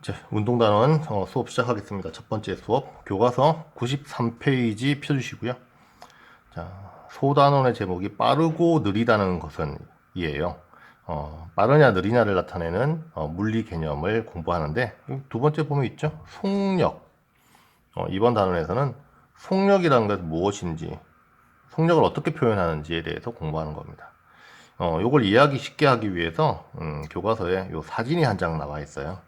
이제 운동단원 수업 시작하겠습니다. 첫 번째 수업 교과서 93페이지 펴주시고요. 자, 소단원의 제목이 빠르고 느리다는 것은 이에요. 빠르냐 느리냐를 나타내는 물리 개념을 공부하는데 두 번째 보면 있죠. 속력. 이번 단원에서는 속력이라는 것은 무엇인지, 속력을 어떻게 표현하는지에 대해서 공부하는 겁니다. 요걸 이해하기 쉽게 하기 위해서 교과서에 요 사진이 한 장 나와 있어요.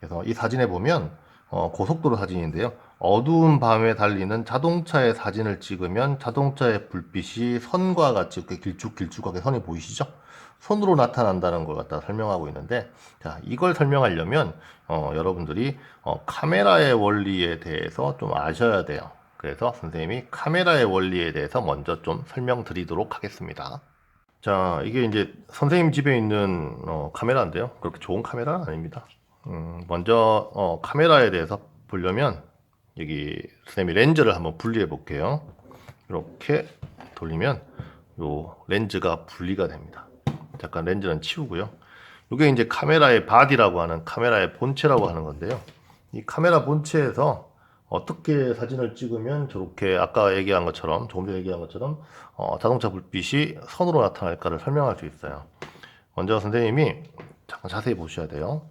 그래서 이 사진에 보면 고속도로 사진인데요. 어두운 밤에 달리는 자동차의 사진을 찍으면 자동차의 불빛이 선과 같이 이렇게 길쭉길쭉하게 선이 보이시죠? 선으로 나타난다는 걸 갖다 설명하고 있는데, 자, 이걸 설명하려면 여러분들이 카메라의 원리에 대해서 좀 아셔야 돼요. 그래서 선생님이 카메라의 원리에 대해서 먼저 좀 설명드리도록 하겠습니다. 자, 이게 이제 선생님 집에 있는 카메라인데요. 그렇게 좋은 카메라는 아닙니다. 먼저 카메라에 대해서 보려면 여기 선생님이 렌즈를 한번 분리해 볼게요. 이렇게 돌리면 요 렌즈가 분리가 됩니다. 잠깐 렌즈는 치우고요. 이게 이제 카메라의 바디라고 하는 카메라의 본체라고 하는 건데요. 이 카메라 본체에서 어떻게 사진을 찍으면 저렇게 아까 얘기한 것처럼 조금 전에 얘기한 것처럼 자동차 불빛이 선으로 나타날까를 설명할 수 있어요. 먼저 선생님이 잠깐 자세히 보셔야 돼요.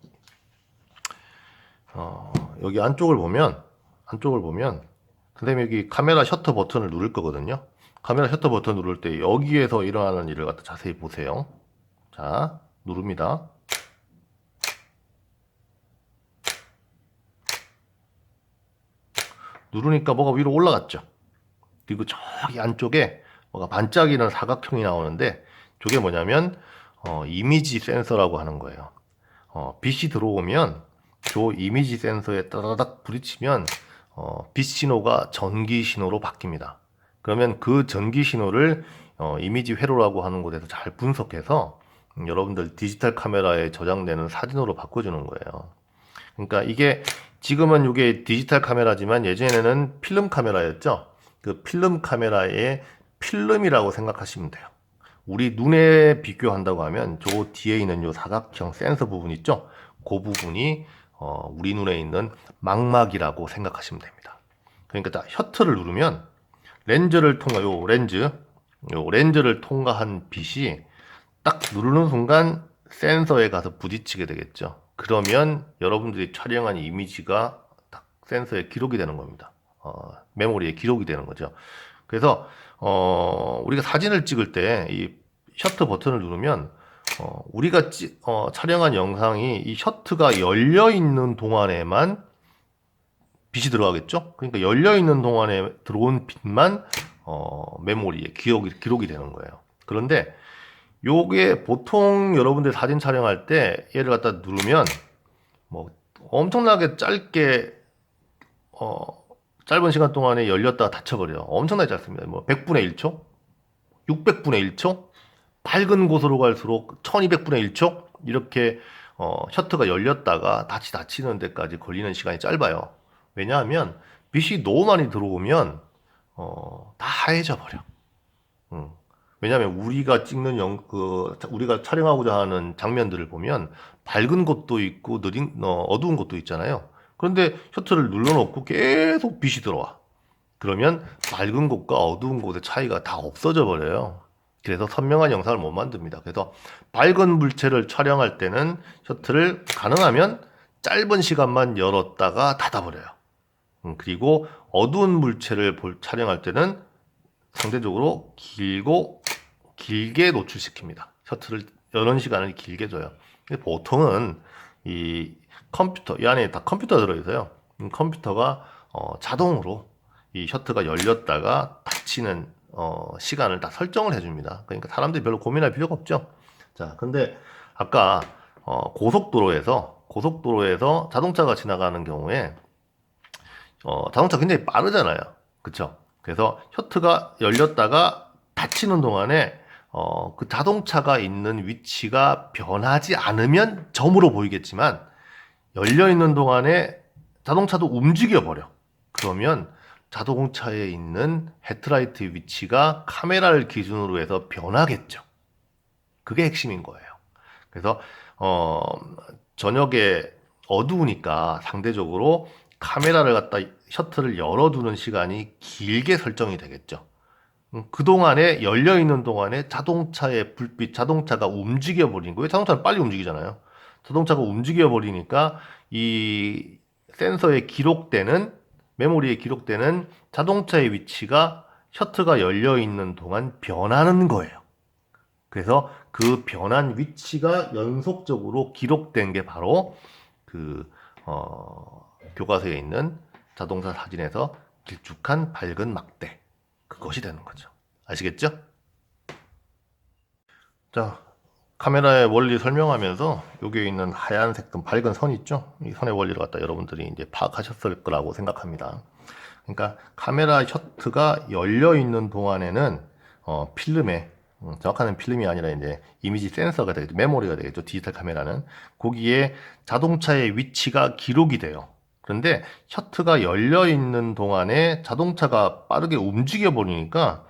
여기 안쪽을 보면 선생님이 여기 카메라 셔터 버튼을 누를 거거든요. 카메라 셔터 버튼 누를 때 여기에서 일어나는 일을 갖다 자세히 보세요. 자, 누릅니다. 누르니까 뭐가 위로 올라갔죠. 그리고 저기 안쪽에 뭐가 반짝이는 사각형이 나오는데 저게 뭐냐면 이미지 센서라고 하는 거예요. 빛이 들어오면 저 이미지 센서에 따다닥 부딪히면 빛 신호가 전기 신호로 바뀝니다. 그러면 그 전기 신호를 이미지 회로라고 하는 곳에서 잘 분석해서 여러분들 디지털 카메라에 저장되는 사진으로 바꿔주는 거예요. 그러니까 이게 지금은 이게 디지털 카메라지만 예전에는 필름 카메라였죠. 그 필름 카메라의 필름이라고 생각하시면 돼요. 우리 눈에 비교한다고 하면 저 뒤에 있는 요 사각형 센서 부분 있죠? 그 부분이 우리 눈에 있는 망막이라고 생각하시면 됩니다. 그러니까 자, 셔터를 누르면 렌즈를 통과 요 렌즈를 통과한 빛이 딱 누르는 순간 센서에 가서 부딪히게 되겠죠. 그러면 여러분들이 촬영한 이미지가 딱 센서에 기록이 되는 겁니다. 메모리에 기록이 되는 거죠. 그래서 우리가 사진을 찍을 때 이 셔터 버튼을 누르면 우리가 촬영한 영상이 이 셔터가 열려 있는 동안에만 빛이 들어가겠죠. 그러니까 열려 있는 동안에 들어온 빛만 메모리에 기록이 되는 거예요. 그런데 요게 보통 여러분들 사진 촬영할 때 얘를 갖다 누르면 뭐 엄청나게 짧은 시간 동안에 열렸다가 닫혀버려요. 엄청나게 짧습니다. 뭐 100분의 1초, 600분의 1초, 밝은 곳으로 갈수록 1200분의 1초 이렇게 셔터가 열렸다가 다시 닫히는 데까지 걸리는 시간이 짧아요. 왜냐하면 빛이 너무 많이 들어오면 다 하얘져 버려. 음. 왜냐하면 우리가 찍는 우리가 촬영하고자 하는 장면들을 보면 밝은 곳도 있고 어두운 곳도 있잖아요. 그런데 셔터를 눌러놓고 계속 빛이 들어와. 그러면 밝은 곳과 어두운 곳의 차이가 다 없어져 버려요. 그래서 선명한 영상을 못 만듭니다. 그래서 밝은 물체를 촬영할 때는 셔터를 가능하면 짧은 시간만 열었다가 닫아버려요. 그리고 어두운 물체를 촬영할 때는 상대적으로 길게 노출시킵니다. 셔터를 여는 시간을 길게 줘요. 근데 보통은 이 안에 다 컴퓨터 들어있어요. 컴퓨터가 자동으로 이 셔터가 열렸다가 닫히는 시간을 다 설정을 해줍니다. 그러니까 사람들이 별로 고민할 필요가 없죠. 자, 근데 아까 고속도로에서 자동차가 지나가는 경우에 자동차 굉장히 빠르잖아요. 그쵸? 그래서 셔터가 열렸다가 닫히는 동안에 그 자동차가 있는 위치가 변하지 않으면 점으로 보이겠지만 열려 있는 동안에 자동차도 움직여 버려. 그러면 자동차에 있는 헤드라이트 위치가 카메라를 기준으로 해서 변하겠죠. 그게 핵심인 거예요. 그래서 저녁에 어두우니까 상대적으로 카메라를 갖다 셔터를 열어두는 시간이 길게 설정이 되겠죠. 그동안에 열려있는 동안에 자동차의 불빛, 자동차가 움직여 버린 거예요. 자동차는 빨리 움직이잖아요. 자동차가 움직여 버리니까 이 센서에 기록되는, 메모리에 기록되는 자동차의 위치가 셔터가 열려있는 동안 변하는 거예요. 그래서 그 변한 위치가 연속적으로 기록된 게 바로 그 교과서에 있는 자동차 사진에서 길쭉한 밝은 막대, 그것이 되는 거죠. 아시겠죠? 자, 카메라의 원리 설명하면서 여기에 있는 하얀색 밝은 선 있죠? 이 선의 원리를 갖다 여러분들이 이제 파악하셨을 거라고 생각합니다. 그러니까 카메라 셔터가 열려 있는 동안에는 필름에, 정확한 필름이 아니라 이제 이미지 센서가 되겠죠. 메모리가 되겠죠. 디지털 카메라는. 거기에 자동차의 위치가 기록이 돼요. 그런데 셔터가 열려 있는 동안에 자동차가 빠르게 움직여 버리니까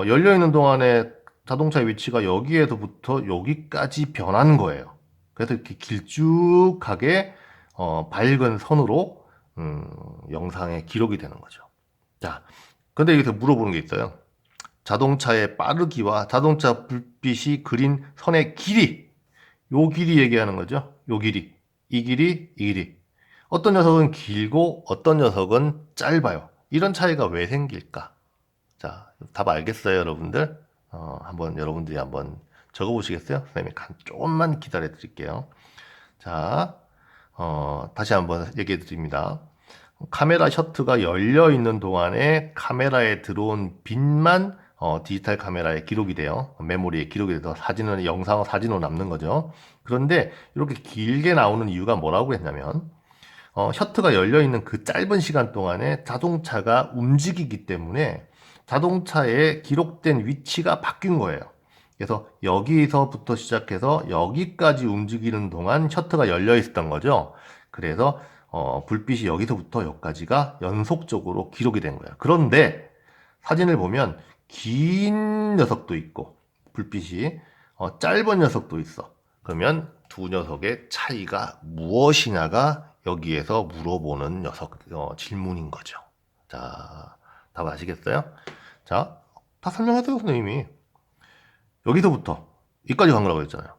열려 있는 동안에 자동차의 위치가 여기에서부터 여기까지 변한 거예요. 그래서 이렇게 길쭉하게 밝은 선으로 영상에 기록이 되는 거죠. 자, 근데 여기서 물어보는 게 있어요. 자동차의 빠르기와 자동차 불빛이 그린 선의 길이, 요 길이 얘기하는 거죠. 요 길이, 이 길이, 이 길이. 어떤 녀석은 길고 어떤 녀석은 짧아요. 이런 차이가 왜 생길까? 자, 답 알겠어요, 여러분들? 한번 여러분들이 한번 적어보시겠어요? 선생님이 조금만 기다려 드릴게요. 자, 다시 한번 얘기해 드립니다. 카메라 셔터가 열려 있는 동안에 카메라에 들어온 빛만 디지털 카메라에 기록이 돼요. 메모리에 기록이 돼서 사진은 영상, 사진으로 남는 거죠. 그런데 이렇게 길게 나오는 이유가 뭐라고 했냐면 셔터가 열려 있는 그 짧은 시간 동안에 자동차가 움직이기 때문에 자동차에 기록된 위치가 바뀐 거예요. 그래서 여기서부터 시작해서 여기까지 움직이는 동안 셔터가 열려 있었던 거죠. 그래서 불빛이 여기서부터 여기까지가 연속적으로 기록이 된 거예요. 그런데 사진을 보면 긴 녀석도 있고 불빛이 짧은 녀석도 있어. 그러면 두 녀석의 차이가 무엇이냐가 여기에서 물어보는 질문인 거죠. 자, 답 아시겠어요? 자, 다 설명했어요, 선생님이. 여기서부터 여기까지 간 거라고 했잖아요.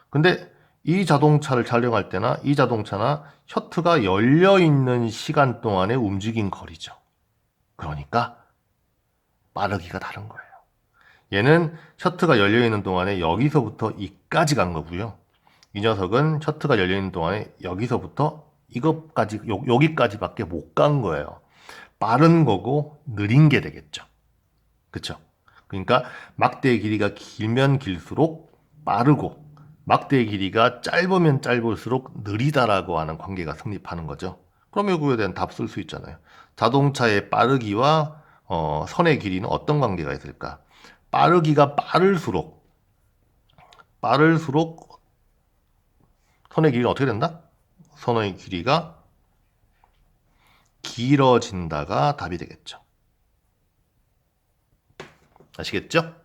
근데 이 자동차를 촬영할 때나 이 자동차나 셔터가 열려 있는 시간 동안에 움직인 거리죠. 그러니까 빠르기가 다른 거예요. 얘는 셔터가 열려 있는 동안에 여기서부터 이까지 간 거고요. 이 녀석은 셔터가 열려 있는 동안에 여기서부터 이것까지 여기까지밖에 못 간 거예요. 빠른 거고 느린 게 되겠죠. 그쵸? 그러니까 막대의 길이가 길면 길수록 빠르고 막대의 길이가 짧으면 짧을수록 느리다라고 하는 관계가 성립하는 거죠. 그럼 이거에 대한 답 쓸 수 있잖아요. 자동차의 빠르기와 선의 길이는 어떤 관계가 있을까? 빠르기가 빠를수록 선의 길이는 어떻게 된다? 선의 길이가 길어진다가 답이 되겠죠. 아시겠죠?